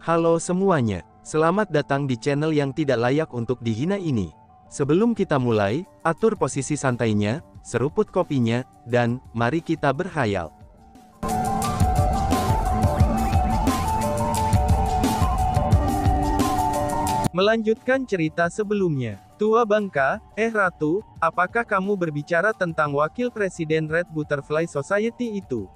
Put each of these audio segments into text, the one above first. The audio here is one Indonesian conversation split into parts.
Halo semuanya, selamat datang di channel yang tidak layak untuk dihina ini. Sebelum kita mulai, atur posisi santainya, seruput kopinya, dan mari kita berkhayal. Melanjutkan cerita sebelumnya. Tua Bangka, Ratu, apakah kamu berbicara tentang wakil presiden Red Butterfly Society itu?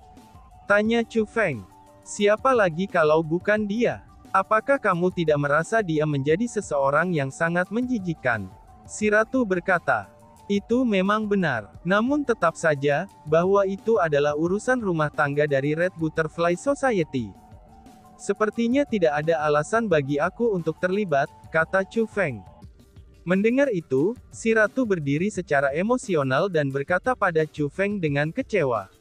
Tanya Chu Feng. Siapa lagi kalau bukan dia? Apakah kamu tidak merasa dia menjadi seseorang yang sangat menjijikkan? Si Ratu berkata. Itu memang benar. Namun tetap saja, bahwa itu adalah urusan rumah tangga dari Red Butterfly Society. Sepertinya tidak ada alasan bagi aku untuk terlibat, kata Chu Feng. Mendengar itu, si Ratu berdiri secara emosional dan berkata pada Chu Feng dengan kecewa.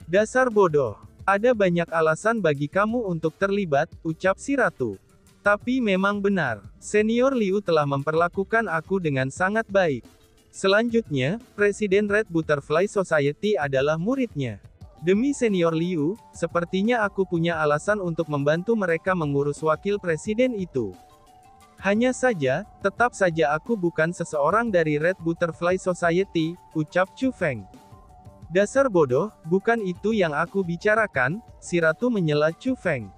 Dasar bodoh. Ada banyak alasan bagi kamu untuk terlibat, ucap si Ratu. Tapi memang benar, Senior Liu telah memperlakukan aku dengan sangat baik. Selanjutnya, Presiden Red Butterfly Society adalah muridnya. Demi Senior Liu, sepertinya aku punya alasan untuk membantu mereka mengurus wakil presiden itu. Hanya saja, tetap saja aku bukan seseorang dari Red Butterfly Society, ucap Chu Feng. Dasar bodoh, bukan itu yang aku bicarakan, si Ratu menyela Chu Feng.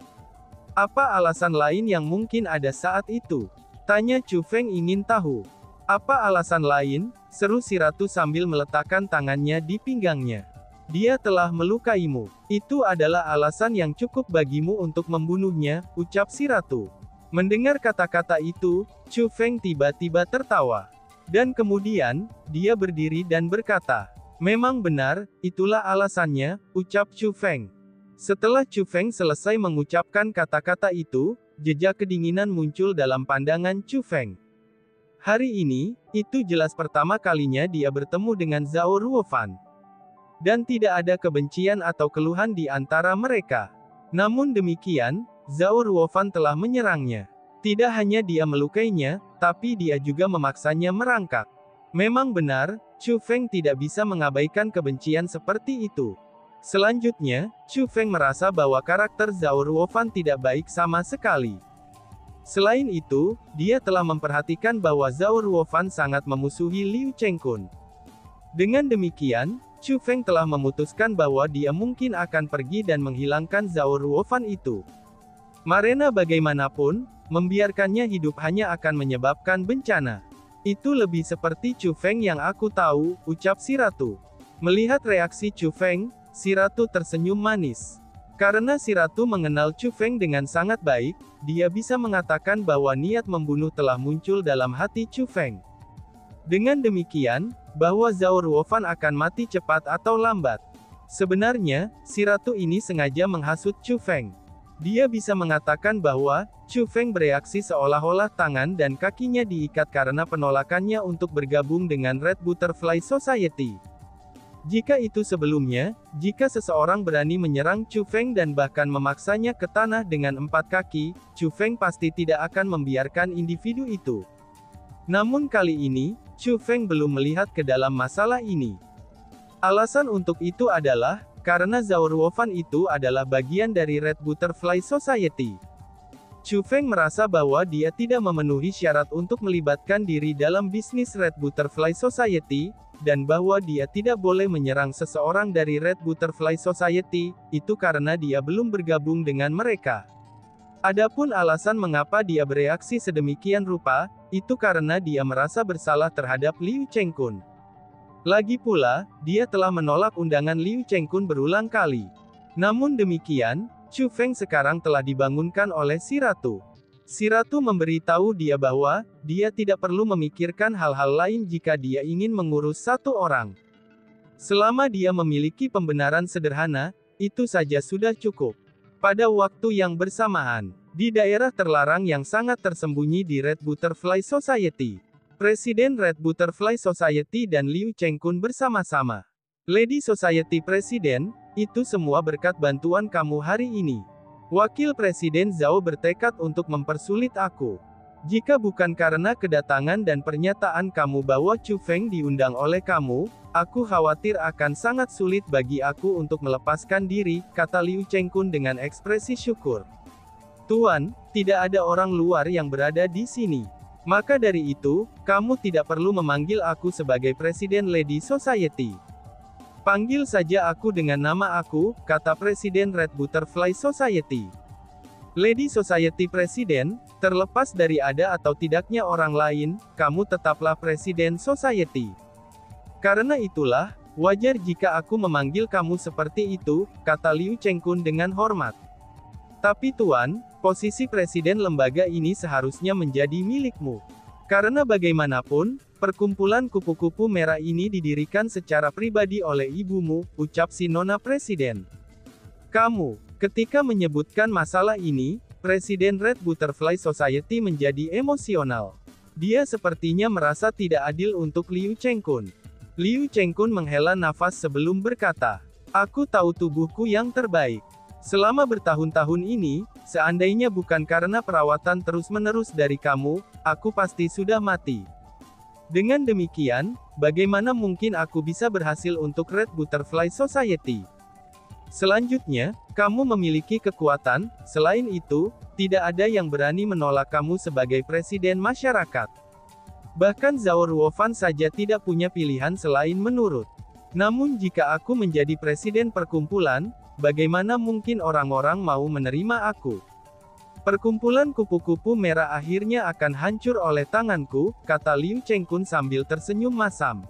Apa alasan lain yang mungkin ada saat itu? Tanya Chu Feng ingin tahu. Apa alasan lain? Seru si Ratu sambil meletakkan tangannya di pinggangnya. Dia telah melukaimu. Itu adalah alasan yang cukup bagimu untuk membunuhnya, ucap si Ratu. Mendengar kata-kata itu, Chu Feng tiba-tiba tertawa. Dan kemudian, dia berdiri dan berkata, memang benar, itulah alasannya, ucap Chu Feng. Setelah Chu Feng selesai mengucapkan kata-kata itu, jejak kedinginan muncul dalam pandangan Chu Feng. Hari ini, itu jelas pertama kalinya dia bertemu dengan Zhao Ruofan. Dan tidak ada kebencian atau keluhan di antara mereka. Namun demikian, Zhao Ruofan telah menyerangnya. Tidak hanya dia melukainya, tapi dia juga memaksanya merangkak. Memang benar, Chu Feng tidak bisa mengabaikan kebencian seperti itu. Selanjutnya, Chu Feng merasa bahwa karakter Zhao Ruofan tidak baik sama sekali. Selain itu, dia telah memperhatikan bahwa Zhao Ruofan sangat memusuhi Liu Chengkun. Dengan demikian, Chu Feng telah memutuskan bahwa dia mungkin akan pergi dan menghilangkan Zhao Ruofan itu. Marena bagaimanapun, membiarkannya hidup hanya akan menyebabkan bencana. Itu lebih seperti Chu Feng yang aku tahu, ucap si Ratu. Melihat reaksi Chu Feng, si Ratu tersenyum manis. Karena si Ratu mengenal Chu Feng dengan sangat baik, dia bisa mengatakan bahwa niat membunuh telah muncul dalam hati Chu Feng. Dengan demikian, bahwa Zhao Ruofan akan mati cepat atau lambat. Sebenarnya, si Ratu ini sengaja menghasut Chu Feng. Dia bisa mengatakan bahwa Chu Feng bereaksi seolah-olah tangan dan kakinya diikat karena penolakannya untuk bergabung dengan Red Butterfly Society. Jika itu sebelumnya, jika seseorang berani menyerang Chu Feng dan bahkan memaksanya ke tanah dengan 4 kaki, Chu Feng pasti tidak akan membiarkan individu itu. Namun kali ini, Chu Feng belum melihat ke dalam masalah ini. Alasan untuk itu adalah, karena Zhao Ruofan itu adalah bagian dari Red Butterfly Society. Chu Feng merasa bahwa dia tidak memenuhi syarat untuk melibatkan diri dalam bisnis Red Butterfly Society, dan bahwa dia tidak boleh menyerang seseorang dari Red Butterfly Society, itu karena dia belum bergabung dengan mereka. Adapun alasan mengapa dia bereaksi sedemikian rupa, itu karena dia merasa bersalah terhadap Liu Chengkun. Lagi pula, dia telah menolak undangan Liu Chengkun berulang kali. Namun demikian, Chu Feng sekarang telah dibangunkan oleh si Ratu. Si Ratu memberitahu dia bahwa, dia tidak perlu memikirkan hal-hal lain jika dia ingin mengurus satu orang. Selama dia memiliki pembenaran sederhana, itu saja sudah cukup. Pada waktu yang bersamaan, di daerah terlarang yang sangat tersembunyi di Red Butterfly Society, Presiden Red Butterfly Society dan Liu Chengkun bersama-sama. Lady Society Presiden, itu semua berkat bantuan kamu hari ini. Wakil Presiden Zhao bertekad untuk mempersulit aku. Jika bukan karena kedatangan dan pernyataan kamu bahwa Chu Feng diundang oleh kamu, aku khawatir akan sangat sulit bagi aku untuk melepaskan diri, kata Liu Chengkun dengan ekspresi syukur. Tuan, Tidak ada orang luar yang berada di sini. Maka dari itu, kamu tidak perlu memanggil aku sebagai Presiden Lady Society. Panggil saja aku dengan nama aku, kata Presiden Red Butterfly Society. Lady Society Presiden, terlepas dari ada atau tidaknya orang lain, kamu tetaplah Presiden Society. Karena itulah, wajar jika aku memanggil kamu seperti itu, kata Liu Chengkun dengan hormat. Tapi Tuan, posisi presiden lembaga ini seharusnya menjadi milikmu. Karena bagaimanapun, perkumpulan kupu-kupu merah ini didirikan secara pribadi oleh ibumu, ucap si nona presiden. Kamu, ketika menyebutkan masalah ini, Presiden Red Butterfly Society menjadi emosional. Dia sepertinya merasa tidak adil untuk Liu Chengkun. Liu Chengkun menghela nafas sebelum berkata, aku tahu tubuhku yang terbaik. Selama bertahun-tahun ini, seandainya bukan karena perawatan terus-menerus dari kamu, aku pasti sudah mati. Dengan demikian, bagaimana mungkin aku bisa berhasil untuk Red Butterfly Society? Selanjutnya, kamu memiliki kekuatan, selain itu, tidak ada yang berani menolak kamu sebagai presiden masyarakat. Bahkan Zhao Ruofan saja tidak punya pilihan selain menurut. Namun jika aku menjadi presiden perkumpulan, bagaimana mungkin orang-orang mau menerima aku? Perkumpulan kupu-kupu merah akhirnya akan hancur oleh tanganku, kata Liu Chengkun sambil tersenyum masam.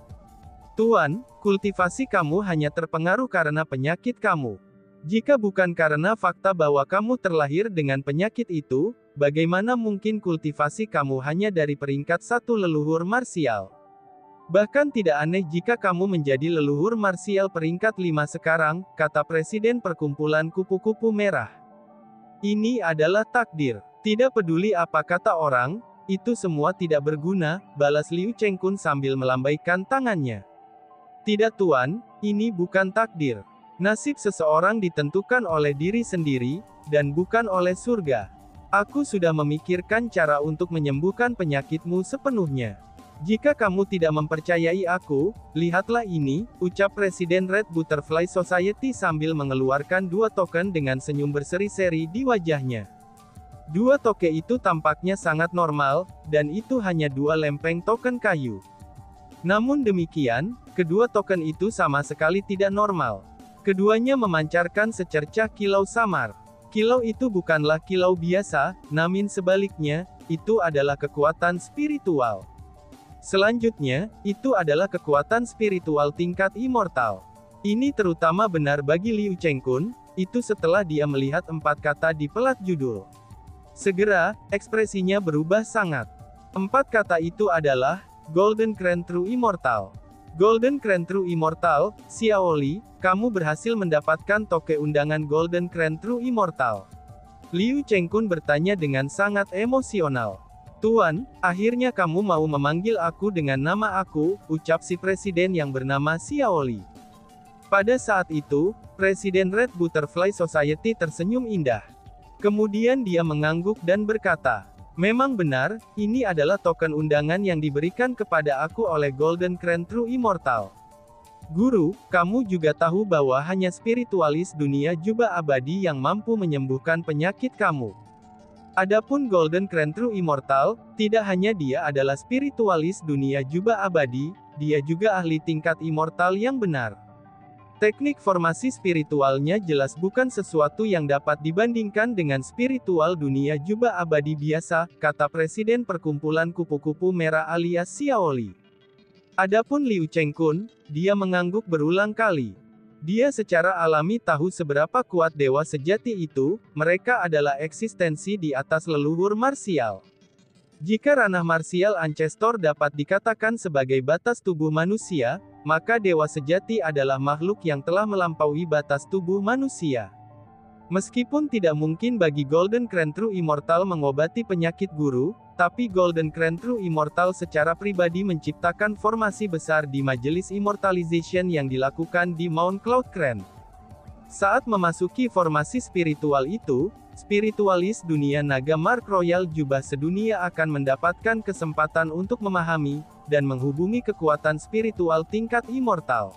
Tuan, kultivasi kamu hanya terpengaruh karena penyakit kamu. Jika bukan karena fakta bahwa kamu terlahir dengan penyakit itu, bagaimana mungkin kultivasi kamu hanya dari peringkat 1 leluhur marsial? Bahkan tidak aneh jika kamu menjadi leluhur marsial peringkat 5 sekarang, kata Presiden Perkumpulan Kupu-Kupu Merah. Ini adalah takdir. Tidak peduli apa kata orang, itu semua tidak berguna, balas Liu Chengkun sambil melambaikan tangannya. Tidak Tuan, ini bukan takdir. Nasib seseorang ditentukan oleh diri sendiri, dan bukan oleh surga. Aku sudah memikirkan cara untuk menyembuhkan penyakitmu sepenuhnya. Jika kamu tidak mempercayai aku, lihatlah ini, ucap Presiden Red Butterfly Society sambil mengeluarkan 2 token dengan senyum berseri-seri di wajahnya. 2 token itu tampaknya sangat normal, dan itu hanya 2 lempeng token kayu. Namun demikian, kedua token itu sama sekali tidak normal. Keduanya memancarkan secercah kilau samar. Kilau itu bukanlah kilau biasa, namun sebaliknya, itu adalah kekuatan spiritual. Selanjutnya, itu adalah kekuatan spiritual tingkat immortal. Ini terutama benar bagi Liu Chengkun, itu setelah dia melihat 4 kata di pelat judul. Segera, ekspresinya berubah sangat. 4 kata itu adalah, Golden Crown True Immortal. Golden Crown True Immortal, Xiaoli, kamu berhasil mendapatkan token undangan Golden Crown True Immortal. Liu Chengkun bertanya dengan sangat emosional. Tuan, akhirnya kamu mau memanggil aku dengan nama aku, ucap si presiden yang bernama Xiaoli. Pada saat itu, Presiden Red Butterfly Society tersenyum indah. Kemudian dia mengangguk dan berkata, memang benar, ini adalah token undangan yang diberikan kepada aku oleh Golden Crown True Immortal. Guru, kamu juga tahu bahwa hanya spiritualis dunia jubah abadi yang mampu menyembuhkan penyakit kamu. Adapun Golden Crown True Immortal, tidak hanya dia adalah spiritualis dunia jubah abadi, dia juga ahli tingkat immortal yang benar. Teknik formasi spiritualnya jelas bukan sesuatu yang dapat dibandingkan dengan spiritual dunia jubah abadi biasa, kata Presiden Perkumpulan Kupu-Kupu Merah alias Xiaoli. Adapun Liu Chengkun, dia mengangguk berulang kali. Dia secara alami tahu seberapa kuat dewa sejati itu, mereka adalah eksistensi di atas leluhur marsial. Jika ranah marsial ancestor dapat dikatakan sebagai batas tubuh manusia, maka dewa sejati adalah makhluk yang telah melampaui batas tubuh manusia. Meskipun tidak mungkin bagi Golden Crown True Immortal mengobati penyakit guru, tapi Golden Crown True Immortal secara pribadi menciptakan formasi besar di Majelis Immortalization yang dilakukan di Mount Cloud Crown. Saat memasuki formasi spiritual itu, spiritualis dunia naga Mark Royal jubah sedunia akan mendapatkan kesempatan untuk memahami, dan menghubungi kekuatan spiritual tingkat immortal.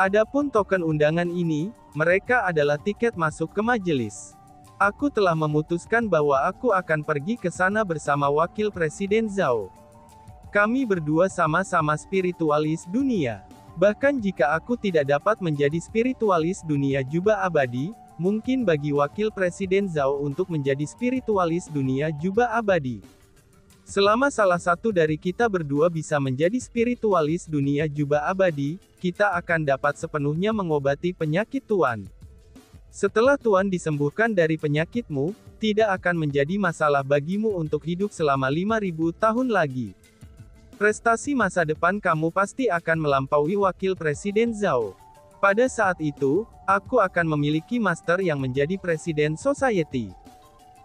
Adapun token undangan ini, mereka adalah tiket masuk ke majelis. Aku telah memutuskan bahwa aku akan pergi ke sana bersama Wakil Presiden Zhao. Kami berdua sama-sama spiritualis dunia. Bahkan jika aku tidak dapat menjadi spiritualis dunia jubah abadi, mungkin bagi Wakil Presiden Zhao untuk menjadi spiritualis dunia jubah abadi. Selama salah satu dari kita berdua bisa menjadi spiritualis dunia jubah abadi, kita akan dapat sepenuhnya mengobati penyakit Tuan. Setelah Tuan disembuhkan dari penyakitmu, tidak akan menjadi masalah bagimu untuk hidup selama 5.000 tahun lagi. Prestasi masa depan kamu pasti akan melampaui Wakil Presiden Zhao. Pada saat itu, aku akan memiliki master yang menjadi Presiden Society.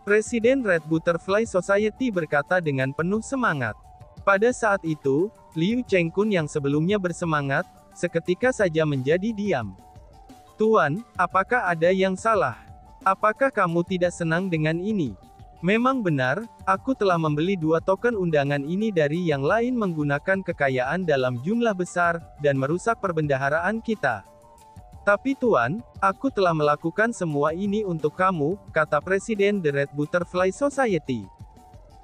Presiden Red Butterfly Society berkata dengan penuh semangat. Pada saat itu, Liu Chengkun yang sebelumnya bersemangat, seketika saja menjadi diam. Tuan, apakah ada yang salah? Apakah kamu tidak senang dengan ini? Memang benar, aku telah membeli 2 token undangan ini dari yang lain menggunakan kekayaan dalam jumlah besar, dan merusak perbendaharaan kita. Tapi Tuan, aku telah melakukan semua ini untuk kamu, kata Presiden The Red Butterfly Society.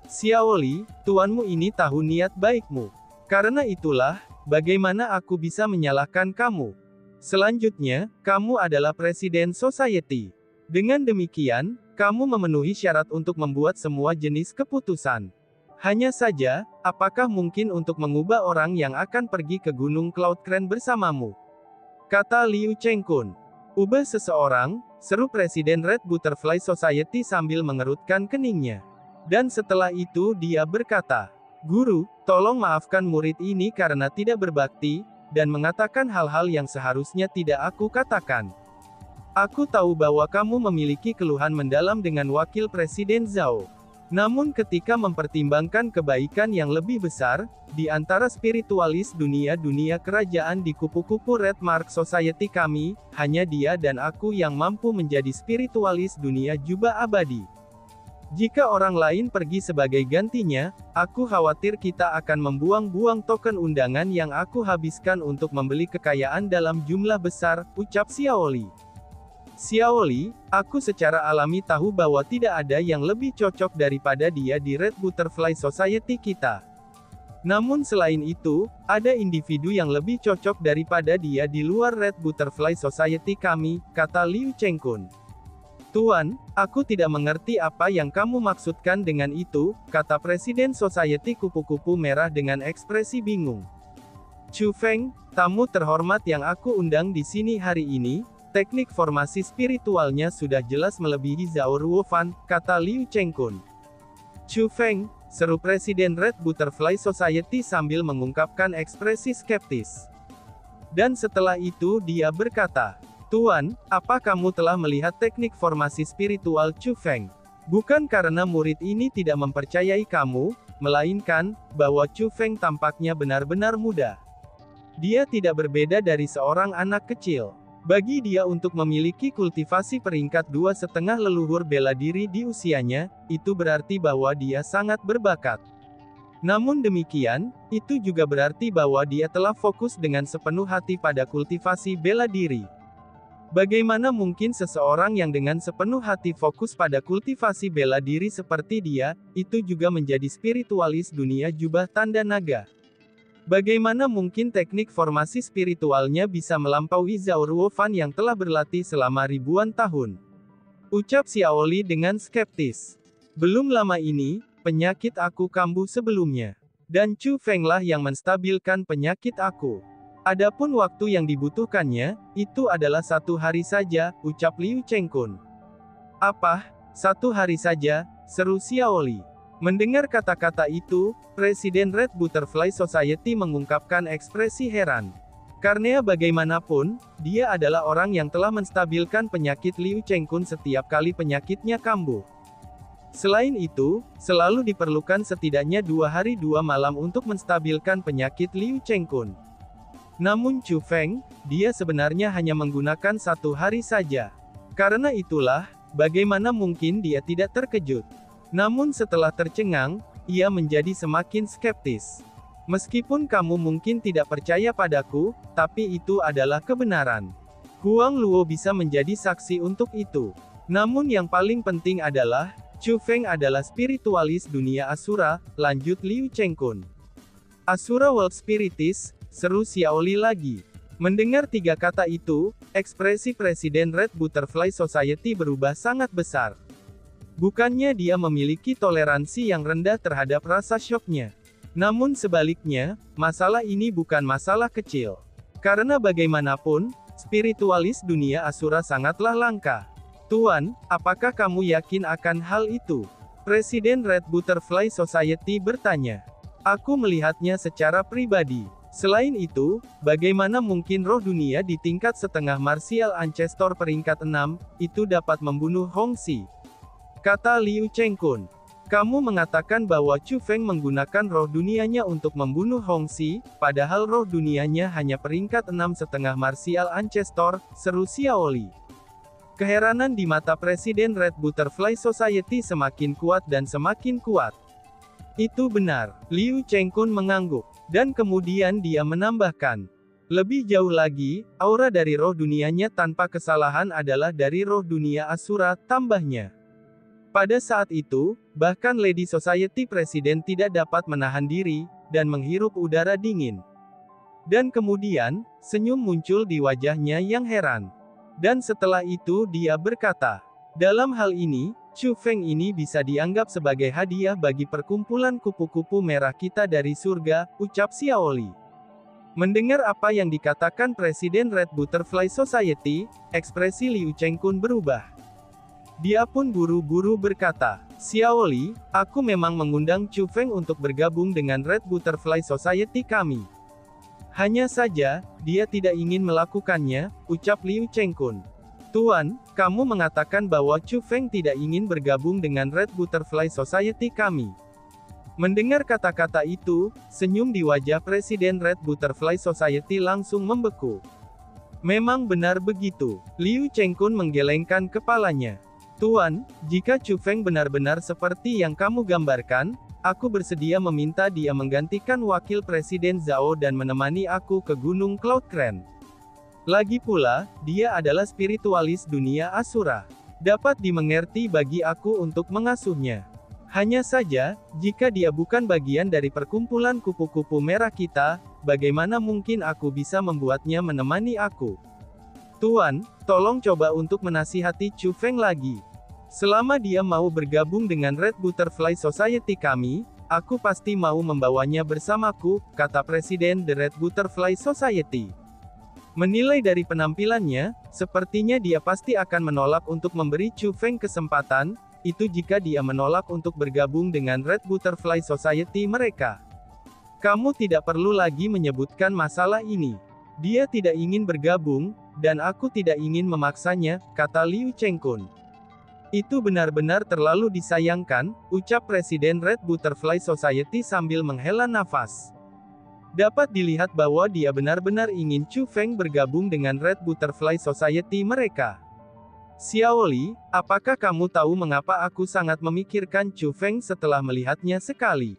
Xiao Li, tuanmu ini tahu niat baikmu. Karena itulah, bagaimana aku bisa menyalahkan kamu? Selanjutnya, kamu adalah Presiden Society. Dengan demikian, kamu memenuhi syarat untuk membuat semua jenis keputusan. Hanya saja, apakah mungkin untuk mengubah orang yang akan pergi ke Gunung Cloud Crane bersamamu? Kata Liu Chengkun. Ubah seseorang, seru Presiden Red Butterfly Society sambil mengerutkan keningnya. Dan setelah itu dia berkata, Guru, tolong maafkan murid ini karena tidak berbakti, dan mengatakan hal-hal yang seharusnya tidak aku katakan. Aku tahu bahwa kamu memiliki keluhan mendalam dengan Wakil Presiden Zhao. Namun ketika mempertimbangkan kebaikan yang lebih besar, di antara spiritualis dunia kerajaan di kupu-kupu Red Mark Society kami, hanya dia dan aku yang mampu menjadi spiritualis dunia jubah abadi. Jika orang lain pergi sebagai gantinya, aku khawatir kita akan membuang-buang token undangan yang aku habiskan untuk membeli kekayaan dalam jumlah besar, ucap Xiao Li. Xiao Li, aku secara alami tahu bahwa tidak ada yang lebih cocok daripada dia di Red Butterfly Society kita. Namun selain itu, ada individu yang lebih cocok daripada dia di luar Red Butterfly Society kami, kata Liu Chengkun. Tuan, aku tidak mengerti apa yang kamu maksudkan dengan itu, kata Presiden Society Kupu-Kupu Merah dengan ekspresi bingung. Chu Feng, tamu terhormat yang aku undang di sini hari ini, teknik formasi spiritualnya sudah jelas melebihi Zhao Ruofan, kata Liu Chengkun. Chu Feng, seru Presiden Red Butterfly Society sambil mengungkapkan ekspresi skeptis. Dan setelah itu dia berkata, Tuan, apa kamu telah melihat teknik formasi spiritual Chu Feng? Bukan karena murid ini tidak mempercayai kamu, melainkan, bahwa Chu Feng tampaknya benar-benar muda. Dia tidak berbeda dari seorang anak kecil. Bagi dia untuk memiliki kultivasi peringkat 2,5 leluhur bela diri di usianya, itu berarti bahwa dia sangat berbakat. Namun demikian, itu juga berarti bahwa dia telah fokus dengan sepenuh hati pada kultivasi bela diri. Bagaimana mungkin seseorang yang dengan sepenuh hati fokus pada kultivasi bela diri seperti dia, itu juga menjadi spiritualis dunia jubah tanda naga? Bagaimana mungkin teknik formasi spiritualnya bisa melampaui Zhao Ruofan yang telah berlatih selama ribuan tahun? Ucap Xiao Li dengan skeptis. Belum lama ini, penyakit aku kambuh sebelumnya. Dan Chu Feng lah yang menstabilkan penyakit aku. Adapun waktu yang dibutuhkannya, itu adalah 1 hari saja, ucap Liu Chengkun. Apa? 1 hari saja, seru Xiao Li. Mendengar kata-kata itu, Presiden Red Butterfly Society mengungkapkan ekspresi heran. Karena bagaimanapun, dia adalah orang yang telah menstabilkan penyakit Liu Chengkun setiap kali penyakitnya kambuh. Selain itu, selalu diperlukan setidaknya 2 hari 2 malam untuk menstabilkan penyakit Liu Chengkun. Namun Chu Feng, dia sebenarnya hanya menggunakan 1 hari saja. Karena itulah, bagaimana mungkin dia tidak terkejut. Namun setelah tercengang, ia menjadi semakin skeptis. Meskipun kamu mungkin tidak percaya padaku, tapi itu adalah kebenaran. Huang Luo bisa menjadi saksi untuk itu. Namun yang paling penting adalah, Chu Feng adalah spiritualis dunia Asura, lanjut Liu Chengkun. Asura World Spiritis, seru Xiaoli lagi. Mendengar tiga kata itu, ekspresi Presiden Red Butterfly Society berubah sangat besar. Bukannya dia memiliki toleransi yang rendah terhadap rasa syoknya. Namun sebaliknya, masalah ini bukan masalah kecil. Karena bagaimanapun, spiritualis dunia Asura sangatlah langka. Tuan, apakah kamu yakin akan hal itu? Presiden Red Butterfly Society bertanya. Aku melihatnya secara pribadi. Selain itu, bagaimana mungkin roh dunia di tingkat setengah martial ancestor peringkat 6, itu dapat membunuh Hongxi? Kata Liu Chengkun. Kamu mengatakan bahwa Chu Feng menggunakan roh dunianya untuk membunuh Hongxi, padahal roh dunianya hanya peringkat 6 setengah martial ancestor, seru Xiaoli. Keheranan di mata Presiden Red Butterfly Society semakin kuat dan semakin kuat. Itu benar, Liu Chengkun mengangguk. Dan kemudian dia menambahkan. Lebih jauh lagi, aura dari roh dunianya tanpa kesalahan adalah dari roh dunia Asura, tambahnya. Pada saat itu, bahkan Lady Society Presiden tidak dapat menahan diri, dan menghirup udara dingin. Dan kemudian, senyum muncul di wajahnya yang heran. Dan setelah itu dia berkata, dalam hal ini, Chu Feng ini bisa dianggap sebagai hadiah bagi perkumpulan kupu-kupu merah kita dari surga, ucap Xiaoli. Mendengar apa yang dikatakan Presiden Red Butterfly Society, ekspresi Liu Chengkun berubah. Dia pun buru-buru berkata, Xiaoli, aku memang mengundang Chu Feng untuk bergabung dengan Red Butterfly Society kami. Hanya saja, dia tidak ingin melakukannya, ucap Liu Chengkun. Tuan, kamu mengatakan bahwa Chu Feng tidak ingin bergabung dengan Red Butterfly Society kami. Mendengar kata-kata itu, senyum di wajah Presiden Red Butterfly Society langsung membeku. Memang benar begitu, Liu Chengkun menggelengkan kepalanya. Tuan, jika Chu Feng benar-benar seperti yang kamu gambarkan, aku bersedia meminta dia menggantikan Wakil Presiden Zhao dan menemani aku ke Gunung Cloud Crane. Lagi pula, dia adalah spiritualis dunia Asura. Dapat dimengerti bagi aku untuk mengasuhnya. Hanya saja, jika dia bukan bagian dari perkumpulan kupu-kupu merah kita, bagaimana mungkin aku bisa membuatnya menemani aku? Tuan, tolong coba untuk menasihati Chu Feng lagi. Selama dia mau bergabung dengan Red Butterfly Society kami, aku pasti mau membawanya bersamaku, kata Presiden The Red Butterfly Society. Menilai dari penampilannya, sepertinya dia pasti akan menolak untuk memberi Chu Feng kesempatan, itu jika dia menolak untuk bergabung dengan Red Butterfly Society mereka. Kamu tidak perlu lagi menyebutkan masalah ini. Dia tidak ingin bergabung, dan aku tidak ingin memaksanya, kata Liu Chengkun. Itu benar-benar terlalu disayangkan, ucap Presiden Red Butterfly Society sambil menghela nafas. Dapat dilihat bahwa dia benar-benar ingin Chu Feng bergabung dengan Red Butterfly Society mereka. Xiaoli, apakah kamu tahu mengapa aku sangat memikirkan Chu Feng setelah melihatnya sekali?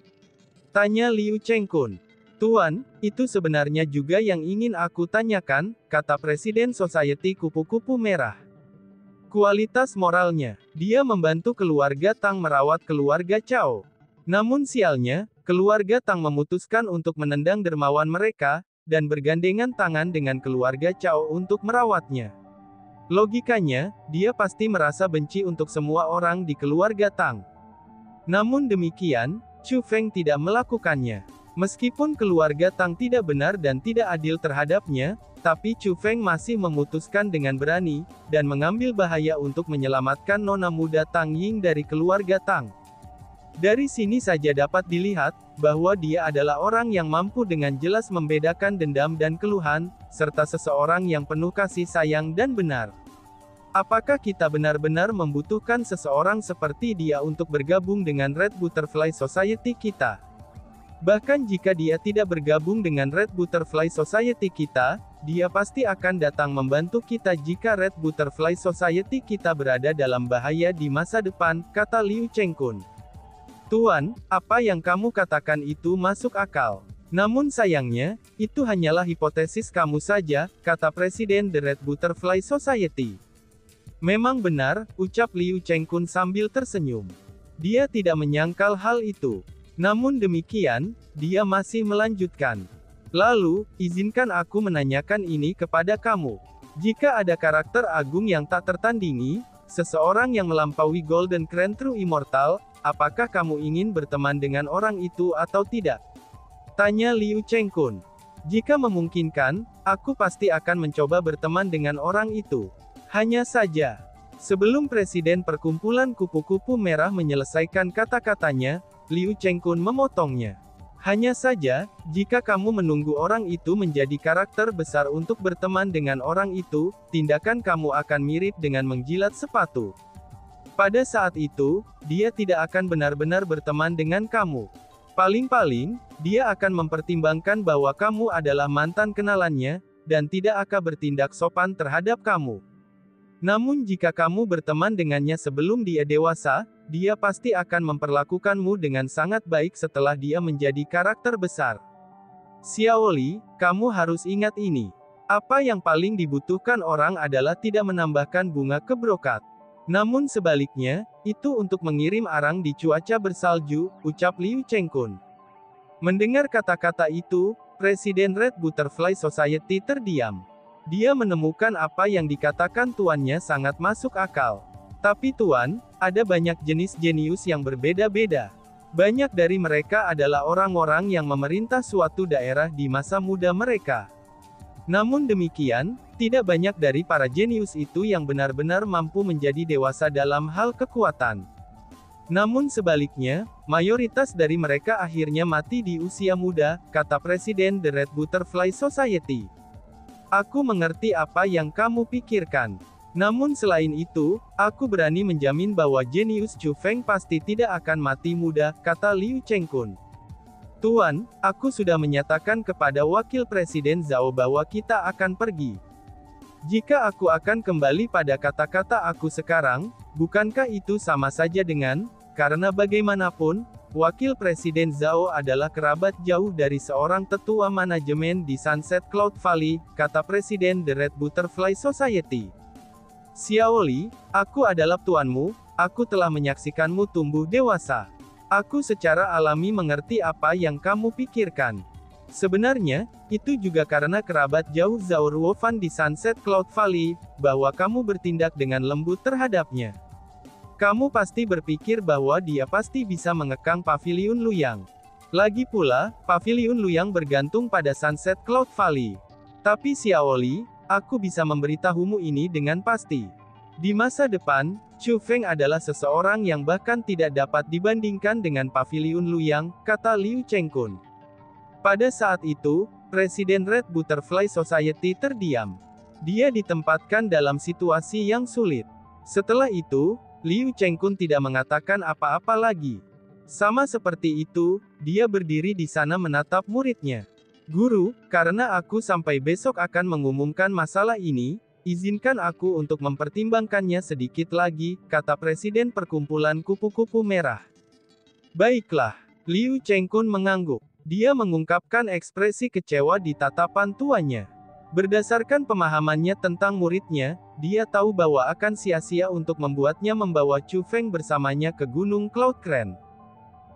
Tanya Liu Chengkun. Tuan, itu sebenarnya juga yang ingin aku tanyakan, kata Presiden Society Kupu-Kupu Merah. Kualitas moralnya, dia membantu keluarga Tang merawat keluarga Cao. Namun sialnya, keluarga Tang memutuskan untuk menendang dermawan mereka, dan bergandengan tangan dengan keluarga Cao untuk merawatnya. Logikanya, dia pasti merasa benci untuk semua orang di keluarga Tang. Namun demikian, Chu Feng tidak melakukannya. Meskipun keluarga Tang tidak benar dan tidak adil terhadapnya, tapi Chu Feng masih memutuskan dengan berani, dan mengambil bahaya untuk menyelamatkan nona muda Tang Ying dari keluarga Tang. Dari sini saja dapat dilihat, bahwa dia adalah orang yang mampu dengan jelas membedakan dendam dan keluhan, serta seseorang yang penuh kasih sayang dan benar. Apakah kita benar-benar membutuhkan seseorang seperti dia untuk bergabung dengan Red Butterfly Society kita? Bahkan jika dia tidak bergabung dengan Red Butterfly Society kita, dia pasti akan datang membantu kita jika Red Butterfly Society kita berada dalam bahaya di masa depan, kata Liu Chengkun. Tuan, apa yang kamu katakan itu masuk akal. Namun sayangnya, itu hanyalah hipotesis kamu saja, kata Presiden The Red Butterfly Society. Memang benar, ucap Liu Chengkun sambil tersenyum. Dia tidak menyangkal hal itu. Namun demikian, dia masih melanjutkan. Lalu, izinkan aku menanyakan ini kepada kamu. Jika ada karakter agung yang tak tertandingi, seseorang yang melampaui Golden Crown True Immortal, apakah kamu ingin berteman dengan orang itu atau tidak? Tanya Liu Chengkun. Jika memungkinkan, aku pasti akan mencoba berteman dengan orang itu. Hanya saja, sebelum Presiden Perkumpulan Kupu-Kupu Merah menyelesaikan kata-katanya, Liu Chengkun memotongnya. Hanya saja, jika kamu menunggu orang itu menjadi karakter besar untuk berteman dengan orang itu, tindakan kamu akan mirip dengan menjilat sepatu. Pada saat itu, dia tidak akan benar-benar berteman dengan kamu. Paling-paling, dia akan mempertimbangkan bahwa kamu adalah mantan kenalannya, dan tidak akan bertindak sopan terhadap kamu. Namun jika kamu berteman dengannya sebelum dia dewasa, dia pasti akan memperlakukanmu dengan sangat baik setelah dia menjadi karakter besar. Xiaoli, kamu harus ingat ini. Apa yang paling dibutuhkan orang adalah tidak menambahkan bunga ke brokat. Namun sebaliknya, itu untuk mengirim arang di cuaca bersalju, ucap Liu Chengkun. Mendengar kata-kata itu, Presiden Red Butterfly Society terdiam. Dia menemukan apa yang dikatakan tuannya sangat masuk akal. Tapi tuan, ada banyak jenis jenius yang berbeda-beda. Banyak dari mereka adalah orang-orang yang memerintah suatu daerah di masa muda mereka. Namun demikian, tidak banyak dari para jenius itu yang benar-benar mampu menjadi dewasa dalam hal kekuatan. Namun sebaliknya, mayoritas dari mereka akhirnya mati di usia muda, kata Presiden The Red Butterfly Society. Aku mengerti apa yang kamu pikirkan. Namun selain itu, aku berani menjamin bahwa jenius Chu Feng pasti tidak akan mati muda, kata Liu Chengkun. Tuan, aku sudah menyatakan kepada Wakil Presiden Zhao bahwa kita akan pergi. Jika aku akan kembali pada kata-kata aku sekarang, bukankah itu sama saja dengan, karena bagaimanapun, Wakil Presiden Zhao adalah kerabat jauh dari seorang tetua manajemen di Sunset Cloud Valley, kata Presiden The Red Butterfly Society. Xiaoli, aku adalah tuanmu, aku telah menyaksikanmu tumbuh dewasa. Aku secara alami mengerti apa yang kamu pikirkan. Sebenarnya, itu juga karena kerabat jauh Zhao Ruofan di Sunset Cloud Valley, bahwa kamu bertindak dengan lembut terhadapnya. Kamu pasti berpikir bahwa dia pasti bisa mengekang Paviliun Luyang. Lagi pula, Paviliun Luyang bergantung pada Sunset Cloud Valley. Tapi Xiaoli, aku bisa memberitahumu ini dengan pasti. Di masa depan, Chu Feng adalah seseorang yang bahkan tidak dapat dibandingkan dengan Paviliun Luyang, kata Liu Chengkun. Pada saat itu, Presiden Red Butterfly Society terdiam. Dia ditempatkan dalam situasi yang sulit. Setelah itu, Liu Chengkun tidak mengatakan apa-apa lagi. Sama seperti itu, dia berdiri di sana menatap muridnya. Guru, karena aku sampai besok akan mengumumkan masalah ini, izinkan aku untuk mempertimbangkannya sedikit lagi, kata Presiden Perkumpulan Kupu-Kupu Merah. Baiklah, Liu Chengkun mengangguk. Dia mengungkapkan ekspresi kecewa di tatapan tuannya. Berdasarkan pemahamannya tentang muridnya, dia tahu bahwa akan sia-sia untuk membuatnya membawa Chu Feng bersamanya ke Gunung Cloud Crown.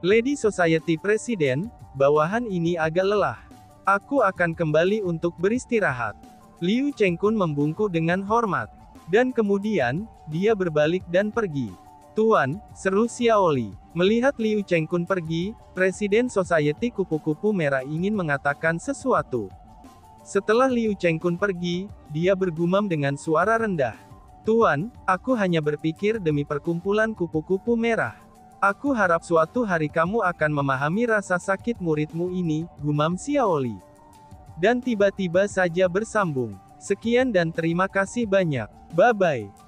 Lady Society Presiden, bawahan ini agak lelah. Aku akan kembali untuk beristirahat. Liu Chengkun membungkuk dengan hormat. Dan kemudian, dia berbalik dan pergi. Tuan, seru Xiaoli. Melihat Liu Chengkun pergi, Presiden Society Kupu-Kupu Merah ingin mengatakan sesuatu. Setelah Liu Chengkun pergi, dia bergumam dengan suara rendah. Tuan, aku hanya berpikir demi perkumpulan kupu-kupu merah. Aku harap suatu hari kamu akan memahami rasa sakit muridmu ini, gumam Xiaoli. Dan tiba-tiba saja bersambung. Sekian dan terima kasih banyak. Bye-bye.